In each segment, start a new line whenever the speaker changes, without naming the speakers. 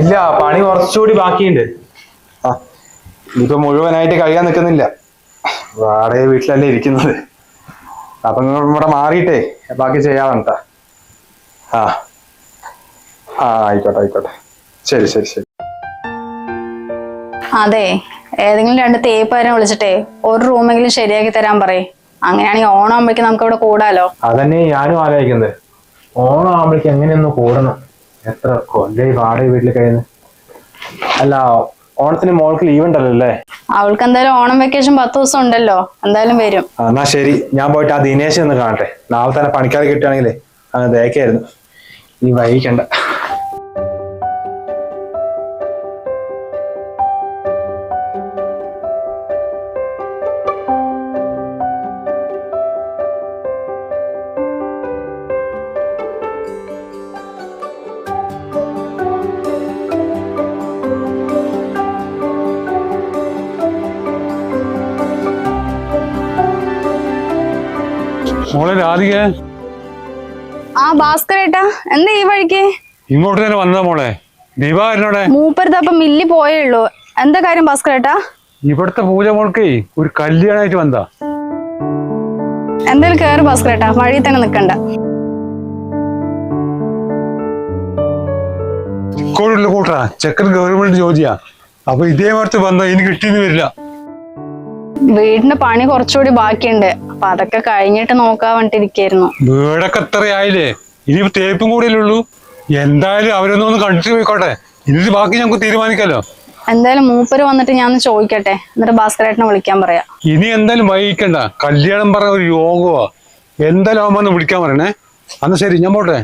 ഇല്ല, പണി കുറച്ചുകൂടി ബാക്കിയുണ്ട്. ആ, ഇനിയിപ്പോ മുഴുവനായിട്ട് കഴിയാൻ നിൽക്കുന്നില്ല. വാടക വീട്ടിലല്ലേ ഇരിക്കുന്നത്. അപ്പൊ ഇവിടെ മാറിയിട്ടേ ബാക്കി ചെയ്യാറുണ്ടാ. ആ ആ, ആയിക്കോട്ടെ ആയിക്കോട്ടെ. ശരി ശരി ശരി.
അതെ, ഏതെങ്കിലും 2 തേപ്പുകാരെ വിളിച്ചിട്ടേ ഒരു റൂമെങ്കിലും ശരിയാക്കി തരാൻ പറയേ. അങ്ങനെയാണെങ്കിൽ ഓണം ആകുമ്പോഴേക്കും നമുക്ക് ഇവിടെ കൂടാലോ.
അതന്നെ ഞാനും ആലോചിക്കുന്നത്. ഓണം ആകുമ്പോഴേക്കും എങ്ങനെയൊന്ന് കൂടണം. എത്ര കൊല്ലം വാടക വീട്ടിൽ കഴിയുന്നത്. അല്ല, ഓണത്തിന് മോൾക്ക് ലീവ് ഉണ്ടല്ലോ അല്ലേ?
അവൾക്ക് എന്തായാലും ഓണം വെക്കേഷൻ 10 ദിവസം ഉണ്ടല്ലോ, എന്തായാലും വരും.
എന്നാ ശരി, ഞാൻ പോയിട്ട് ആ ദിനേശ് ഒന്ന് കാണട്ടെ. നാളെ തന്നെ പണിക്കാരെ കിട്ടുകയാണെങ്കിലേ അങ്ങനെ തേക്കായിരുന്നു. നീ വൈകിക്കണ്ട.
മോളെ രാധിക.
ആ ഭാസ്കരേട്ടാ, എന്താ ഈ വഴിക്ക്?
ഇങ്ങോട്ട് തന്നെ വന്നതാ മോളെ. ദീപാവലിനോടെ
മൂപ്പരുത്തപ്പം മില്ലി പോയേ ഉള്ളൂ. എന്താ കാര്യം ഭാസ്കരേട്ടാ?
ഇവിടുത്തെ പൂജ മോൾക്ക് ഒരു കല്യാണമായിട്ട് വന്നതാ.
എന്തായാലും കേറ് ഭാസ്കരേട്ടാ, വഴി തന്നെ നിക്കണ്ട.
കൂട്ടാ ചെക്കൻ ഗവൺമെന്റ് ജോലിയാ. അപ്പൊ ഇതേമാരത്തെ ബന്ധം ഇനി കിട്ടിയെന്ന് വരില്ല.
വീടിന്റെ പണി കുറച്ചുകൂടി ബാക്കിയുണ്ട്. അപ്പൊ അതൊക്കെ കഴിഞ്ഞിട്ട് നോക്കാൻ വേണ്ടിട്ടിരിക്കായിരുന്നു.
വീടൊക്കെ എത്രയായില്ലേ? ഇനി തേപ്പും കൂടിയല്ലേ ഉള്ളൂ. എന്തായാലും അവരൊന്നും കണ്ടിട്ട് പോയിക്കോട്ടെ. ഇനി ബാക്കി ഞങ്ങൾക്ക് തീരുമാനിക്കാലോ.
എന്തായാലും മൂപ്പര് വന്നിട്ട് ഞാൻ ചോദിക്കട്ടെ, എന്നിട്ട് ഭാസ്കരേട്ടനെ വിളിക്കാൻ പറയാം.
ഇനി എന്തായാലും വൈകിക്കണ്ട. കല്യാണം പറഞ്ഞ ഒരു യോഗമാ. എന്തായാലും ആവുമ്പോ വിളിക്കാൻ പറയണേ. അന്ന് ശരി, ഞാൻ പോട്ടെ.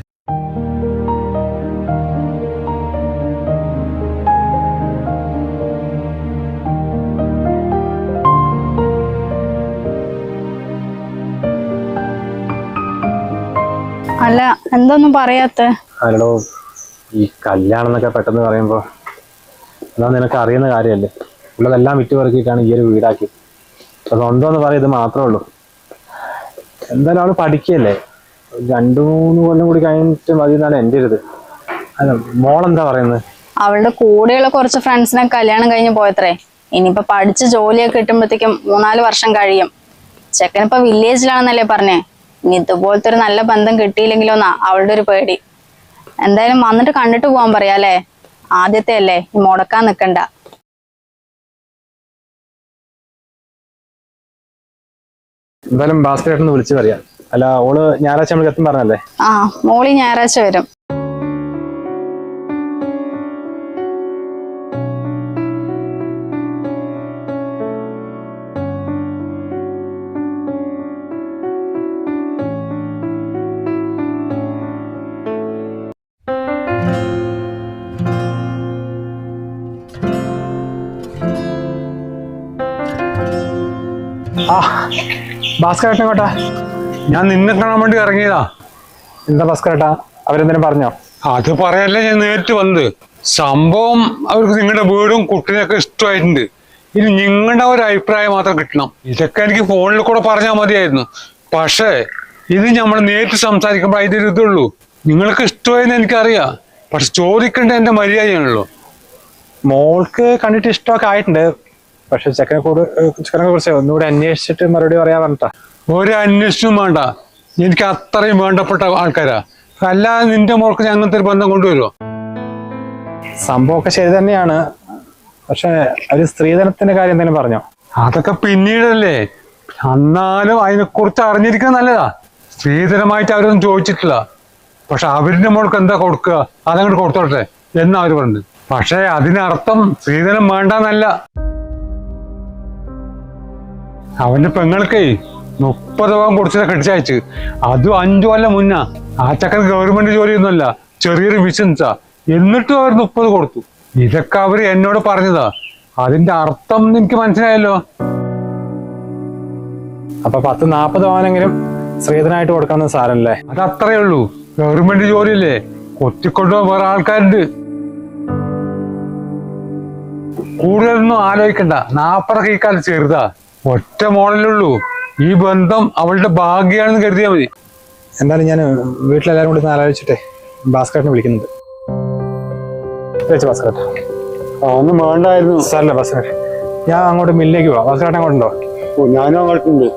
അല്ല, എന്തൊന്നും പറയാത്ത?
അല്ലടോ, ഈ കല്യാണം എന്നൊക്കെ പെട്ടെന്ന് പറയുമ്പോ അതാ നിനക്ക് അറിയുന്ന കാര്യമല്ലേ. ഉള്ളതെല്ലാം വിറ്റ് പെറുക്കിയിട്ടാണ് ഈ ഒരു വീടാക്കി. അപ്പൊ സ്വന്തമെന്ന് പറയാം, ഇത് മാത്രമേ ഉള്ളൂ. എന്തായാലും അവള് പഠിക്കല്ലേ. 2-3 കൊല്ലം കൂടി കഴിഞ്ഞിട്ട് മതി എന്നാണ് എൻ്റെ ഒരു ഇത്. അല്ല, മോളെന്താ പറയുന്നത്?
അവളുടെ കൂടെയുള്ള കുറച്ച് ഫ്രണ്ട്സിനെ കല്യാണം കഴിഞ്ഞ് പോയത്രേ. ഇനിയിപ്പോ പഠിച്ച് ജോലിയൊക്കെ കിട്ടുമ്പോഴത്തേക്കും 3-4 വർഷം കഴിയും. ചെക്കനിപ്പോ വില്ലേജിലാണെന്നല്ലേ പറഞ്ഞേ. ഇനി ഇതുപോലത്തെ ഒരു നല്ല ബന്ധം കിട്ടിയില്ലെങ്കിലോന്നാ അവളുടെ ഒരു പേടി. എന്തായാലും വന്നിട്ട് കണ്ടിട്ട് പോവാൻ പറയാല്ലേ. ആദ്യത്തെ അല്ലേ, മുടക്കാൻ നിക്കണ്ട.
എന്തായാലും ഭാസ്കരേട്ടന് വിളിച്ചു പറയാം. അല്ല, ഓള് ഞായറാഴ്ച നമ്മൾക്ക് എത്തും പറഞ്ഞല്ലേ?
ആ, മോളി ഞായറാഴ്ച വരും.
ആ, ഭാസ്കരേട്ടൻ എങ്ങോട്ടാ?
ഞാൻ നിന്നെ കാണാൻ വേണ്ടി ഇറങ്ങിയതാ.
എന്താ ഭാസ്കരേട്ടാ, അവരെന്തെങ്കിലും പറഞ്ഞോ?
അത് പറയാനല്ലേ ഞാൻ നേരിട്ട് വന്നത്. സംഭവം അവർക്ക് നിങ്ങളുടെ വീടും കുട്ടീനെയൊക്കെ ഇഷ്ടമായിട്ടുണ്ട്. ഇനി നിങ്ങളുടെ ഒരു അഭിപ്രായം മാത്രം കിട്ടണം. ഇതൊക്കെ എനിക്ക് ഫോണിൽ കൂടെ പറഞ്ഞാൽ മതിയായിരുന്നു. പക്ഷേ ഇത് നമ്മൾ നേരിട്ട് സംസാരിക്കുമ്പോൾ അതിൻ്റെ ഒരു ഇതുള്ളൂ. നിങ്ങൾക്ക് ഇഷ്ടമായെന്ന് എനിക്കറിയാം. പക്ഷെ ചോദിക്കേണ്ട എൻ്റെ മര്യാദയാണല്ലോ.
മോൾക്ക് കണ്ടിട്ട് ഇഷ്ടമൊക്കെ ആയിട്ടുണ്ട്. പക്ഷെ ചെക്കനെ കുറിച്ച് ഒന്നുകൂടി അന്വേഷിച്ചിട്ട് മറുപടി പറയാൻ പറഞ്ഞിട്ടാ.
ഒരു അന്വേഷണവും വേണ്ട. എനിക്ക് അത്രയും വേണ്ടപ്പെട്ട ആൾക്കാരാ. അല്ലാതെ നിന്റെ മോൾക്ക് അങ്ങനത്തെ ഒരു ബന്ധം കൊണ്ടുവരുമോ?
സംഭവമൊക്കെ ശരി തന്നെയാണ്. പക്ഷെ ഒരു സ്ത്രീധനത്തിന്റെ കാര്യം എന്തെങ്കിലും പറഞ്ഞോ?
അതൊക്കെ പിന്നീടല്ലേ. എന്നാലും അതിനെക്കുറിച്ച് അറിഞ്ഞിരിക്കുന്നത് നല്ലതാ. സ്ത്രീധനമായിട്ട് അവരൊന്നും ചോദിച്ചിട്ടില്ല. പക്ഷെ അവരുടെ മോൾക്ക് എന്താ കൊടുക്കുക, അതങ്ങോട്ട് കൊടുത്തോട്ടെ എന്നാ അവര് പറഞ്ഞു. പക്ഷെ അതിനർത്ഥം സ്ത്രീധനം വേണ്ടെന്നല്ല. അവന്റെ പെങ്ങൾക്ക് 30 പവൻ കൊടുത്തിട്ട് കെട്ടിച്ചയച്ച്. അതും 5 കൊല്ലം മുന്നാ. ആ ചക്കൻ ഗവൺമെന്റ് ജോലിയൊന്നുമല്ല, ചെറിയൊരു ബിസിനസ്സാ. എന്നിട്ടും അവർ 30 കൊടുത്തു. ഇതൊക്കെ അവര് എന്നോട് പറഞ്ഞതാ. അതിന്റെ അർത്ഥം എനിക്ക് മനസ്സിലായല്ലോ.
അപ്പൊ 10-40 പവനെങ്കിലും സ്ത്രീധനായിട്ട് കൊടുക്കണം സാരല്ലേ?
അത് അത്രേ ഉള്ളൂ. ഗവൺമെന്റ് ജോലിയല്ലേ, കൊത്തിക്കൊണ്ടുപോകാൻ വേറെ ആൾക്കാരുണ്ട്. കൂടുതലൊന്നും ആലോചിക്കണ്ട. 40 ഈ കാലത്ത് ചെറുതാ. ഒറ്റ മോഡലുള്ളൂ. ഈ ബന്ധം അവളുടെ ഭാഗ്യാണെന്ന് കരുതിയാൽ മതി.
എന്തായാലും ഞാൻ വീട്ടിലെല്ലാവരും കൂടി ആലോചിച്ചിട്ടേ ഭാസ്കരനെ വിളിക്കുന്നുണ്ട്. വെച്ച് ഭാസ്കരേട്ട.
ഒന്നും വേണ്ടായിരുന്നു.
സാറല്ല ഭാസ്കരേട്ട, ഞാൻ അങ്ങോട്ട് മില്ലിലേക്ക് പോവാം. ഭാസ്കരേട്ടൻ അങ്ങോട്ടുണ്ടോ?
ഓ, ഞാനും അങ്ങോട്ടുണ്ട്.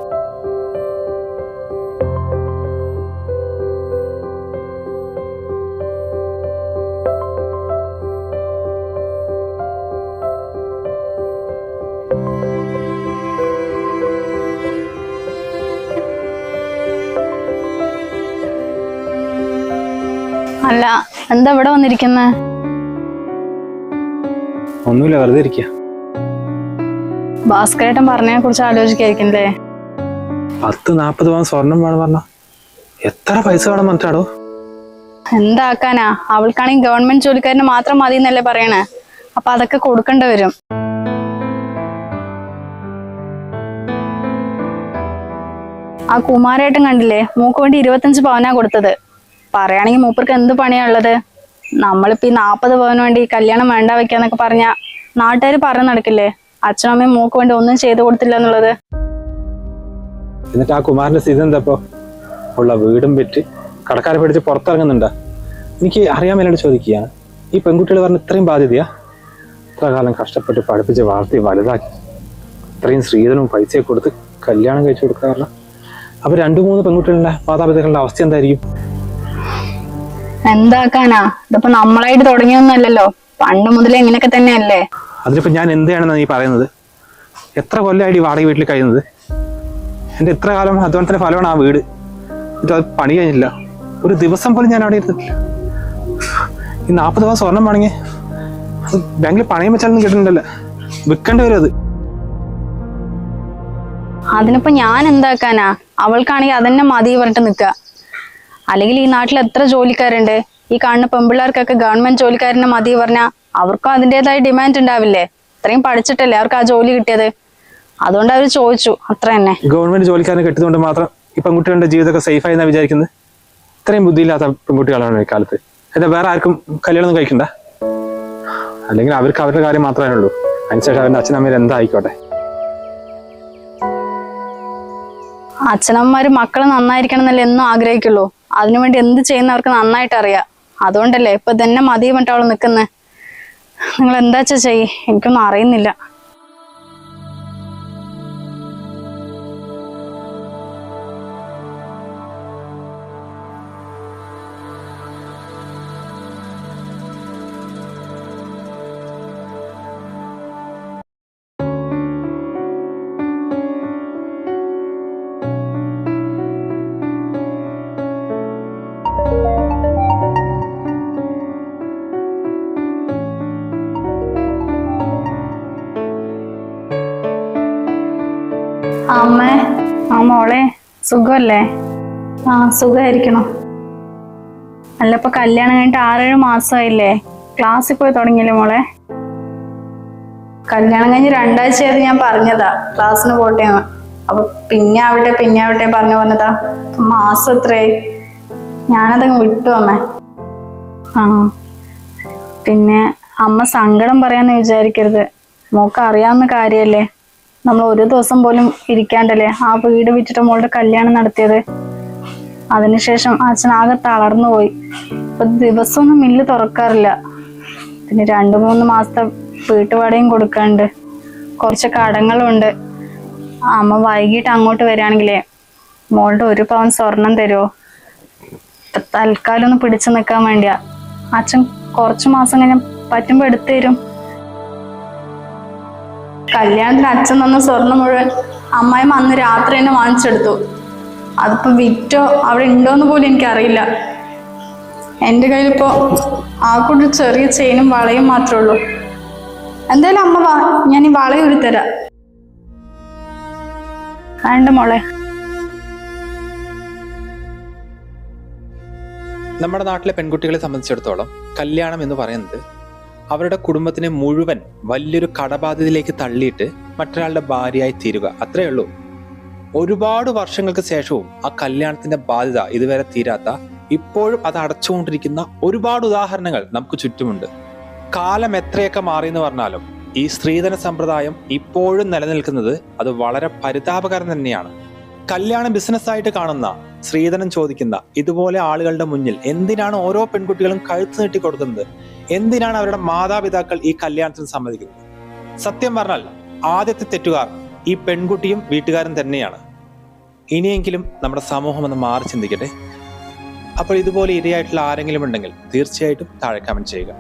അല്ല, എന്താ ഇവിടെ വന്നിരിക്കുന്നെ?
ഒന്നുമില്ല, വെറുതെ ഇരിക്കുക.
ഭാസ്കരേട്ടൻ പറഞ്ഞതിനെ കുറിച്ച് ആലോചിക്കായിരിക്കില്ലേ?
10-40 പവൻ സ്വർണം വേണം പറഞ്ഞ എത്ര പൈസ വേണം പറഞ്ഞാടോ?
എന്താക്കാനാ, അവൾക്കാണെങ്കിൽ ഗവൺമെന്റ് ജോലിക്കാരന് മാത്രം മതി എന്നല്ലേ പറയണേ. അപ്പൊ അതൊക്കെ കൊടുക്കേണ്ടി വരും. ആ കുമാരേട്ടൻ കണ്ടില്ലേ, മൂക്ക് വേണ്ടി 25 പവനാ കൊടുത്തത്. പറയുകയാണെങ്കിൽ മൂപ്പർക്ക് എന്ത് പണിയാ ഉള്ളത്? നമ്മളിപ്പോ ഈ 40 പവന് വേണ്ടി കല്യാണം വേണ്ട വെക്കാന്നൊക്കെ പറഞ്ഞ നാട്ടുകാർ പറഞ്ഞു നടക്കില്ലേ അച്ഛനും അമ്മയും മൂക്ക് വേണ്ടി ഒന്നും ചെയ്തു കൊടുത്തില്ല എന്നുള്ളത്.
എന്നിട്ട് ആ കുമാരന്റെ സ്ഥിതി എന്താ? ഉള്ള വീടും വിറ്റ് കടക്കാരെ പിടിച്ച് പുറത്തിറങ്ങുന്നുണ്ടാ? എനിക്ക് അറിയാൻ മേലോട് ചോദിക്കുകയാണ്, ഈ പെൺകുട്ടികൾ പറഞ്ഞ ഇത്രയും ബാധ്യതയാ? ഇത്ര കാലം കഷ്ടപ്പെട്ട് പഠിപ്പിച്ച് വളർത്തി വലുതാക്കി ഇത്രയും സ്ത്രീധനവും പൈസയെ കൊടുത്ത് കല്യാണം കഴിച്ചു കൊടുക്കുക പറഞ്ഞാൽ അപ്പൊ 2-3 പെൺകുട്ടികളുടെ മാതാപിതാക്കളുടെ അവസ്ഥ എന്തായിരിക്കും?
എന്താക്കാനാ, ഇതിപ്പോ നമ്മളായിട്ട് തുടങ്ങിയൊന്നുമല്ലല്ലോ, പണ്ട് മുതലേ ഇങ്ങനെയൊക്കെ തന്നെയല്ലേ.
അതിനിപ്പോ ഞാൻ എന്തെയാണെന്ന് നീ പറയുന്നത്? എത്ര കൊല്ലമായിട്ട് ഈ വാടക വീട്ടിൽ കഴിയുന്നത്? എന്റെ ഇത്ര കാലം അധ്വാനത്തിന്റെ ഫലമാണ് ആ വീട്. എന്നിട്ട് അത് പണി കഴിഞ്ഞില്ല. ഒരു ദിവസം പോലും ഞാൻ അവിടെ ഇരുന്നിട്ടില്ല. ഈ 40 പവൻ സ്വർണം വേണമെങ്കിൽ അത് ബാങ്കിൽ പണയം വെച്ചാലൊന്നും കിട്ടുന്നുണ്ടല്ലോ, വിൽക്കേണ്ടി വരും അത്.
അതിനിപ്പോ ഞാൻ എന്താക്കാനാ? അവൾക്കാണെങ്കിൽ അതന്നെ മതി പറഞ്ഞിട്ട് നിക്കുക. അല്ലെങ്കിൽ ഈ നാട്ടിൽ എത്ര ജോലിക്കാരുണ്ട്? ഈ കാണുന്ന പെമ്പിള്ളേർക്കൊക്കെ ഗവൺമെന്റ് ജോലിക്കാരനെ മതി പറഞ്ഞാൽ അവർക്കും അതിൻ്റെതായ ഡിമാൻഡ് ഉണ്ടാവില്ലേ? ഇത്രയും പഠിച്ചിട്ടല്ലേ അവർക്ക് ആ ജോലി കിട്ടിയത്. അതുകൊണ്ട് അവർ ചോദിച്ചു, അത്ര തന്നെ.
ഗവൺമെന്റ് ജോലിക്കാരനെ കിട്ടിയതുകൊണ്ട് മാത്രം ഈ പെൺകുട്ടികളുടെ ജീവിതമൊക്കെ സേഫായി എന്നാ വിചാരിക്കുന്നത്? ഇത്രയും ബുദ്ധിയില്ലാത്ത പെൺകുട്ടികളാണ് ഈ കാലത്ത്. എന്താ വേറെ ആർക്കും കല്യാണം ഒന്നും കഴിക്കണ്ട? അല്ലെങ്കിൽ അവർക്ക് അവരുടെ കാര്യം മാത്രമേ ഉള്ളൂ. അതിനുശേഷം അവരുടെ അച്ഛനമ്മയിൽ എന്തായിക്കോട്ടെ.
അച്ഛനമ്മമാര് മക്കള് നന്നായിരിക്കണം എന്നല്ലേ എന്നും ആഗ്രഹിക്കുള്ളൂ. അതിനുവേണ്ടി എന്ത് ചെയ്യുന്ന അവർക്ക് നന്നായിട്ട് അറിയാം. അതുകൊണ്ടല്ലേ ഇപ്പൊ തന്നെ മതി പറഞ്ഞിട്ട് അവള് നിൽക്കുന്നത്. നിങ്ങൾ എന്താ വെച്ചാ ചെയ്യ്, എനിക്കൊന്നും അറിയുന്നില്ല. അമ്മേ, ആ മോളെ, സുഖമല്ലേ? ആ, സുഖമായിരിക്കണം. അല്ല, ഇപ്പൊ കല്യാണം കഴിഞ്ഞിട്ട് 6-7 മാസമായില്ലേ? ക്ലാസ്സിൽ പോയി തുടങ്ങിയില്ലേ മോളെ? കല്യാണം കഴിഞ്ഞ് 2 ആഴ്ചയായത് ഞാൻ പറഞ്ഞതാ ക്ലാസ്സിന് പോട്ടെന്ന്. അപ്പൊ പിന്നെ ആവട്ടെ പറഞ്ഞതാ. മാസം എത്രയായി? ഞാനതങ്ങ് വിട്ടു അമ്മേ. ആ, പിന്നെ അമ്മ സങ്കടം പറയാന്ന് വിചാരിക്കരുത്. മോക്ക് അറിയാവുന്ന കാര്യല്ലേ. നമ്മൾ ഒരു ദിവസം പോലും ഇരിക്കാണ്ടല്ലേ ആ വീട് വിറ്റിട്ട് മോളുടെ കല്യാണം നടത്തിയത്. അതിനുശേഷം അച്ഛൻ ആകെ തളർന്നു പോയി. ഇപ്പൊ ദിവസമൊന്നും മില്ല് തുറക്കാറില്ല. പിന്നെ 2-3 മാസത്തെ വീട്ടുവാടകയും കൊടുക്കാണ്ട്, കുറച്ച് കടങ്ങളുണ്ട്. അമ്മ വൈകിട്ട് അങ്ങോട്ട് വരികയാണെങ്കിലേ മോളുടെ 1 പവൻ സ്വർണം തരുമോ? തൽക്കാലം ഒന്ന് പിടിച്ചു നിൽക്കാൻ വേണ്ടിയാ. അച്ഛൻ കുറച്ചു മാസം കഴിഞ്ഞാൽ പറ്റുമ്പോ എടുത്തു തരും. കല്യാണത്തിന് അച്ഛൻ തന്ന സ്വർണം മുഴുവൻ അമ്മായിമ്മ അന്ന് രാത്രി തന്നെ വാങ്ങിച്ചെടുത്തു. അതിപ്പോ വിറ്റോ അവിടെ ഉണ്ടോന്ന് പോലും എനിക്കറിയില്ല. എൻ്റെ കയ്യിലിപ്പോ ആക്കൊരു ചെറിയ ചെയിനും വളയും മാത്രമേ ഉള്ളൂ. എന്തായാലും അമ്മ വാ, ഞാൻ ഈ വള ഉരുത്തരാം. വേണ്ട മോളെ.
നമ്മുടെ നാട്ടിലെ പെൺകുട്ടികളെ സംബന്ധിച്ചിടത്തോളം കല്യാണം എന്ന് പറയുന്നത് അവരുടെ കുടുംബത്തിനെ മുഴുവൻ വലിയൊരു കടബാധ്യതയിലേക്ക് തള്ളിയിട്ട് മറ്റൊരാളുടെ ഭാര്യയായി തീരുക, അത്രേ ഉള്ളൂ. ഒരുപാട് വർഷങ്ങൾക്ക് ശേഷവും ആ കല്യാണത്തിന്റെ ബാധ്യത ഇതുവരെ തീരാത്ത, ഇപ്പോഴും അത് അടച്ചുകൊണ്ടിരിക്കുന്ന ഒരുപാട് ഉദാഹരണങ്ങൾ നമുക്ക് ചുറ്റുമുണ്ട്. കാലം എത്രയൊക്കെ മാറിയെന്ന് പറഞ്ഞാലും ഈ സ്ത്രീധന സമ്പ്രദായം ഇപ്പോഴും നിലനിൽക്കുന്നത് അത് വളരെ പരിതാപകരം തന്നെയാണ്.
കല്യാണം ബിസിനസ്സായിട്ട് കാണുന്ന ശ്രീധരൻ ചോദിക്കുന്ന ഇതുപോലെ ആളുകളുടെ മുന്നിൽ എന്തിനാണ് ഓരോ പെൺകുട്ടികളും കഴുത്ത് നീട്ടി കൊടുക്കുന്നത്? എന്തിനാണ് അവരുടെ മാതാപിതാക്കൾ ഈ കല്യാണത്തിന് സമ്മതിക്കുന്നത്? സത്യം പറഞ്ഞാൽ ആദ്യത്തെ തെറ്റുകാർ ഈ പെൺകുട്ടിയും വീട്ടുകാരും തന്നെയാണ്. ഇനിയെങ്കിലും നമ്മുടെ സമൂഹം ഒന്ന് മാറി ചിന്തിക്കട്ടെ. അപ്പോൾ ഇതുപോലെ ഇരയായിട്ടുള്ള ആരെങ്കിലും ഉണ്ടെങ്കിൽ തീർച്ചയായിട്ടും താഴെ കമന്റ് ചെയ്യുക.